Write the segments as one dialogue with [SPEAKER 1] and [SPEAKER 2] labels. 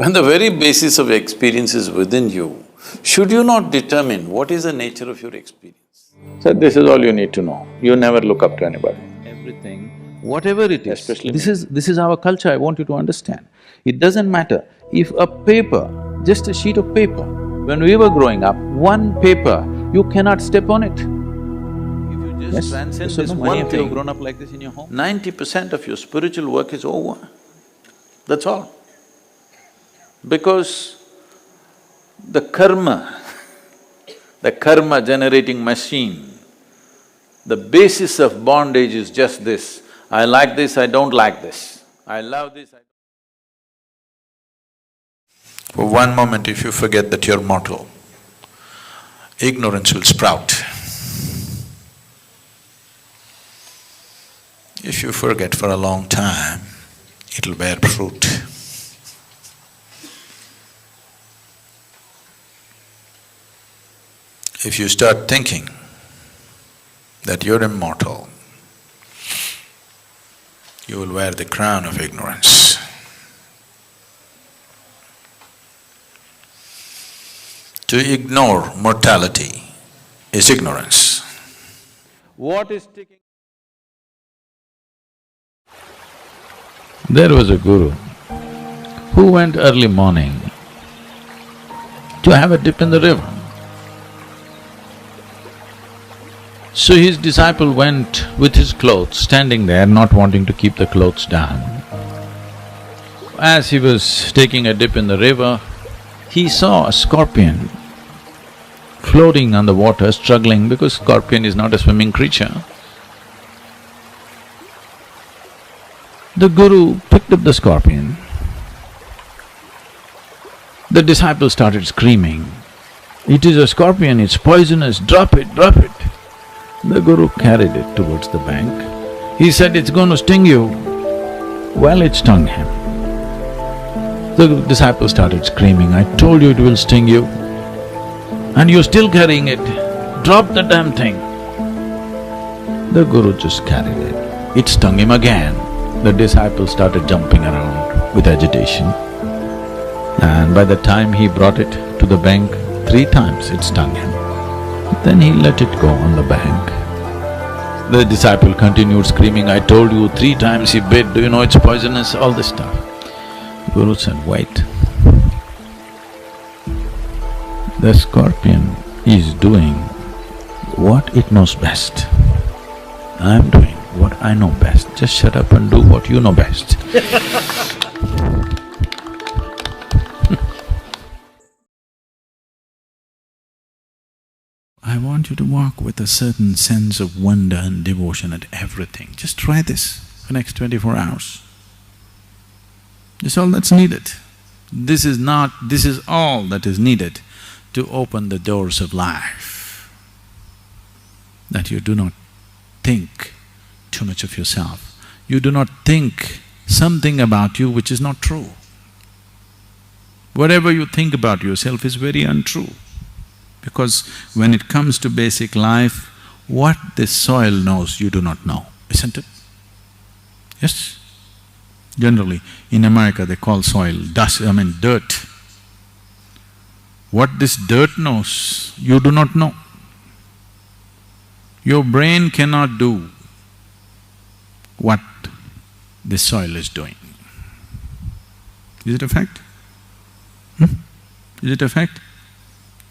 [SPEAKER 1] When the very basis of experience is within you, should you not determine what is the nature of your experience?
[SPEAKER 2] So this is all you need to know. You never look up to anybody.
[SPEAKER 3] Everything, whatever it is,
[SPEAKER 2] Especially
[SPEAKER 3] this is our culture, I want you to understand. It doesn't matter if a paper, just a sheet of paper, when we were growing up, one paper, you cannot step on it. If you just transcend
[SPEAKER 1] so
[SPEAKER 3] this
[SPEAKER 1] one
[SPEAKER 3] one thing,
[SPEAKER 1] thing-
[SPEAKER 3] you've grown up like this in your home.
[SPEAKER 1] 90% of your spiritual work is over, that's all. Because the karma generating machine, the basis of bondage is just this: I like this, I don't like this, I love this, I… For one moment, if you forget that you're mortal, ignorance will sprout. If you forget for a long time, it'll bear fruit. If you start thinking that you're immortal, you will wear the crown of ignorance. To ignore mortality is ignorance.
[SPEAKER 3] What is taking…
[SPEAKER 4] There was a guru who went early morning to have a dip in the river. So his disciple went with his clothes, standing there, not wanting to keep the clothes down. As he was taking a dip in the river, he saw a scorpion floating on the water, struggling because scorpion is not a swimming creature. The guru picked up the scorpion. The disciple started screaming, "It is a scorpion, it's poisonous, drop it, drop it." The guru carried it towards the bank. He said, "It's going to sting you." Well, it stung him. The disciple started screaming, "I told you it will sting you, and you're still carrying it. Drop the damn thing." The guru just carried it. It stung him again. The disciple started jumping around with agitation. And by the time he brought it to the bank, 3 times it stung him. Then he let it go on the bank. The disciple continued screaming, "I told you 3 times he bit, do you know it's poisonous?" all this stuff. Guru said, "Wait. The scorpion is doing what it knows best. I'm doing what I know best. Just shut up and do what you know best." I want you to walk with a certain sense of wonder and devotion at everything. Just try this for next 24 hours. That's all that's needed. This is all that is needed to open the doors of life. That you do not think too much of yourself. You do not think something about you which is not true. Whatever you think about yourself is very untrue. Because when it comes to basic life, what this soil knows, you do not know, isn't it? Yes? Generally, in America they call soil dirt. What this dirt knows, you do not know. Your brain cannot do what this soil is doing. Is it a fact? Is it a fact?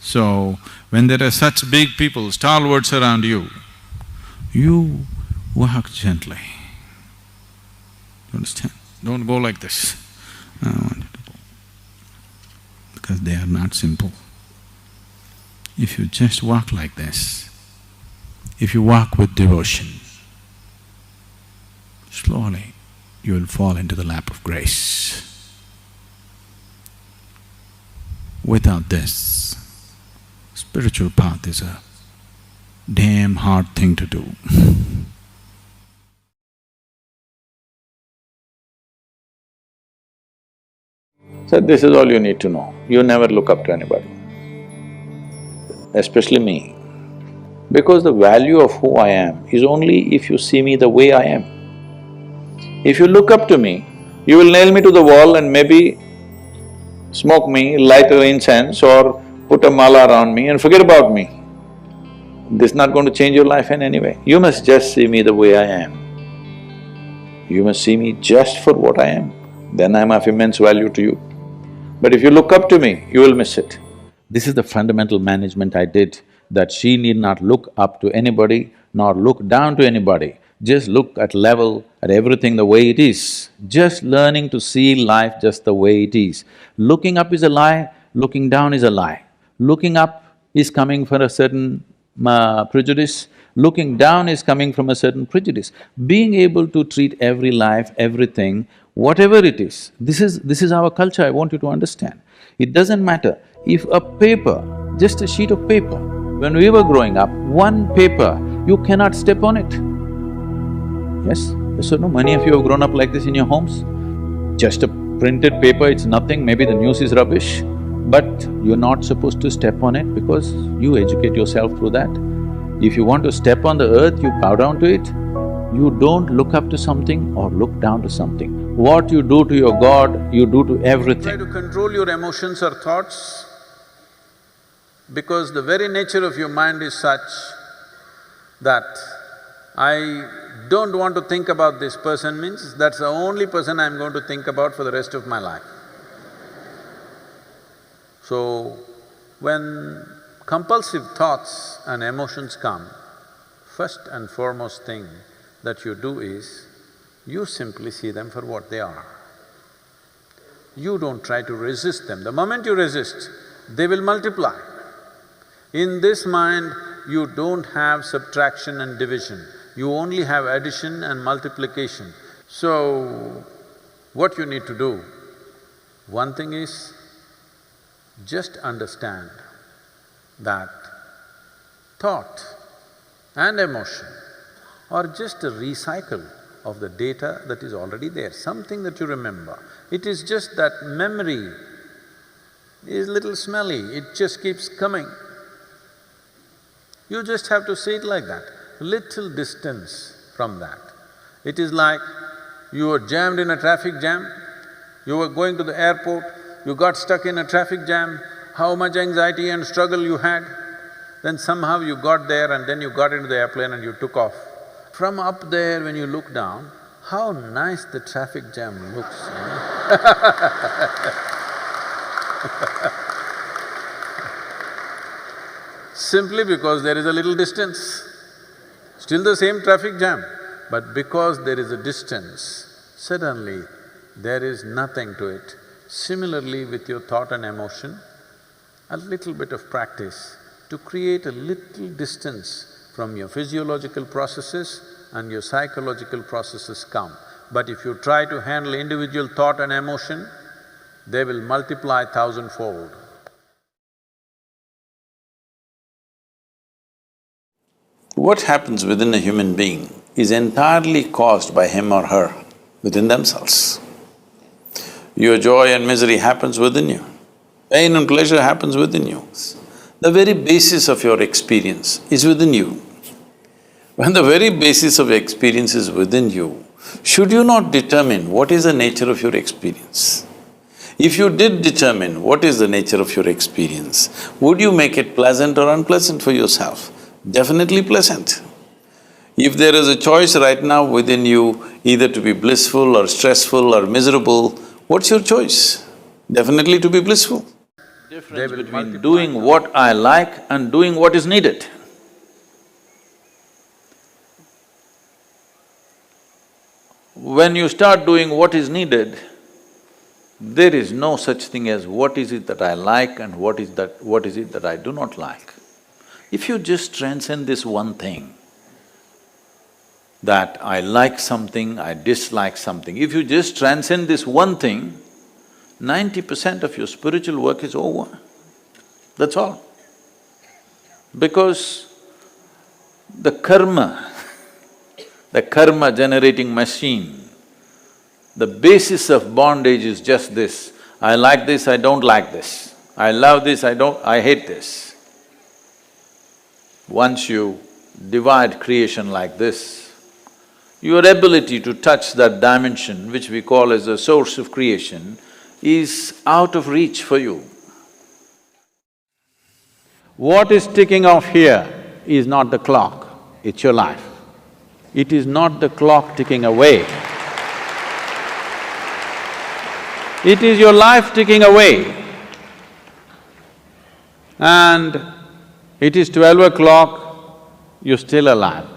[SPEAKER 4] So, when there are such big people, stalwarts around you, you walk gently. You understand? Don't go like this. I want you to go. Because they are not simple. If you just walk like this, if you walk with devotion, slowly you will fall into the lap of grace. Without this, spiritual path is a damn hard thing to do.
[SPEAKER 2] So this is all you need to know. You never look up to anybody, especially me. Because the value of who I am is only if you see me the way I am. If you look up to me, you will nail me to the wall and maybe smoke me, light an incense or put a mala around me and forget about me. This is not going to change your life in any way. You must just see me the way I am. You must see me just for what I am, then I'm of immense value to you. But if you look up to me, you will miss it.
[SPEAKER 3] This is the fundamental management I did, that she need not look up to anybody nor look down to anybody, just look at level, at everything the way it is. Just learning to see life just the way it is. Looking up is a lie, looking down is a lie. Looking up is coming from a certain prejudice, looking down is coming from a certain prejudice. Being able to treat every life, everything, whatever it is, this is our culture, I want you to understand. It doesn't matter if a paper, just a sheet of paper, when we were growing up, one paper, you cannot step on it. Yes? Yes or no? Many of you have grown up like this in your homes. Just a printed paper, it's nothing, maybe the news is rubbish, but you're not supposed to step on it because you educate yourself through that. If you want to step on the earth, you bow down to it. You don't look up to something or look down to something. What you do to your God, you do to everything.
[SPEAKER 1] Try to control your emotions or thoughts because the very nature of your mind is such that I don't want to think about this person means that's the only person I'm going to think about for the rest of my life. So, when compulsive thoughts and emotions come, first and foremost thing that you do is, you simply see them for what they are. You don't try to resist them. The moment you resist, they will multiply. In this mind, you don't have subtraction and division, you only have addition and multiplication. So, what you need to do, one thing is, just understand that thought and emotion are just a recycle of the data that is already there, something that you remember. It is just that memory is little smelly, it just keeps coming. You just have to see it like that, little distance from that. It is like you were jammed in a traffic jam, you were going to the airport, you got stuck in a traffic jam, how much anxiety and struggle you had, then somehow you got there and then you got into the airplane and you took off. From up there when you look down, how nice the traffic jam looks, you know? Simply because there is a little distance. Still the same traffic jam, but because there is a distance, suddenly there is nothing to it. Similarly with your thought and emotion, a little bit of practice to create a little distance from your physiological processes and your psychological processes come. But if you try to handle individual thought and emotion, they will multiply thousandfold.
[SPEAKER 2] What happens within a human being is entirely caused by him or her within themselves. Your joy and misery happens within you, pain and pleasure happens within you. The very basis of your experience is within you. When the very basis of experience is within you, should you not determine what is the nature of your experience? If you did determine what is the nature of your experience, would you make it pleasant or unpleasant for yourself? Definitely pleasant. If there is a choice right now within you either to be blissful or stressful or miserable, what's your choice? Definitely to be blissful.
[SPEAKER 1] Difference
[SPEAKER 3] Between doing what I like and doing what is needed. When you start doing what is needed, there is no such thing as what is it that I like and what is it that I do not like. If you just transcend this one thing, that I like something, I dislike something, if you just transcend this one thing, 90% of your spiritual work is over, that's all. Because the karma generating machine, the basis of bondage is just this, I like this, I don't like this, I love this, I hate this. Once you divide creation like this, your ability to touch that dimension which we call as the source of creation
[SPEAKER 2] is out of reach for you.
[SPEAKER 1] What is ticking off here is not the clock, it's your life. It is not the clock ticking away. It is your life ticking away. And it is 12 o'clock, you're still alive.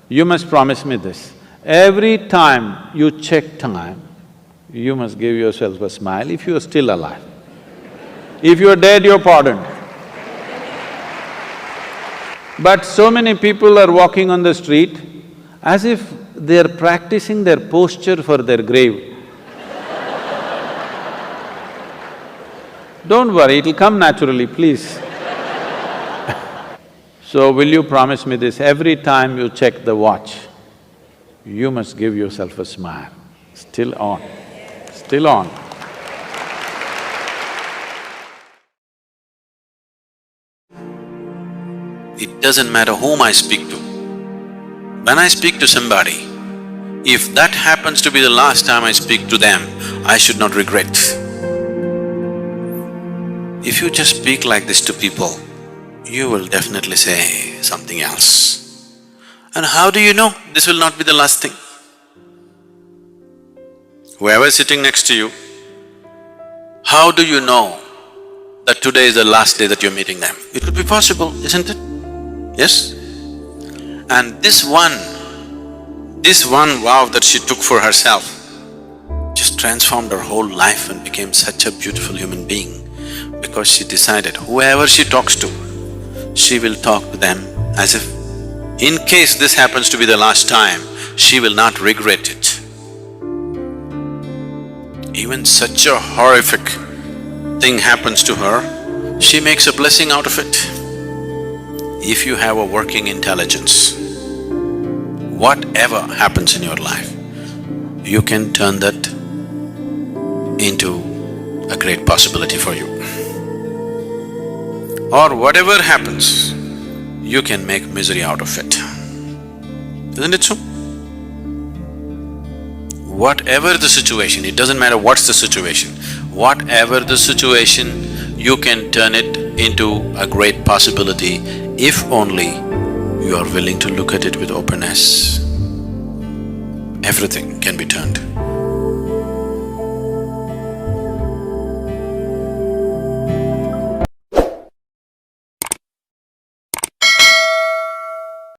[SPEAKER 1] You must promise me this, every time you check time, you must give yourself a smile if you are still alive. If you are dead, you're pardoned. But so many people are walking on the street as if they're practicing their posture for their grave. Don't worry, it'll come naturally, please. So will you promise me this, every time you check the watch, you must give yourself a smile, still on, still on.
[SPEAKER 2] It doesn't matter whom I speak to. When I speak to somebody, if that happens to be the last time I speak to them, I should not regret. If you just speak like this to people, you will definitely say something else. And how do you know this will not be the last thing? Whoever is sitting next to you, how do you know that today is the last day that you're meeting them? It could be possible, isn't it? Yes? And this one vow that she took for herself just transformed her whole life and became such a beautiful human being because she decided whoever she talks to, she will talk to them as if in case this happens to be the last time, she will not regret it. Even such a horrific thing happens to her, she makes a blessing out of it. If you have a working intelligence, whatever happens in your life, you can turn that into a great possibility for you. Or whatever happens, you can make misery out of it. Isn't it so? Whatever the situation, it doesn't matter what's the situation, whatever the situation, you can turn it into a great possibility if only you are willing to look at it with openness. Everything can be turned.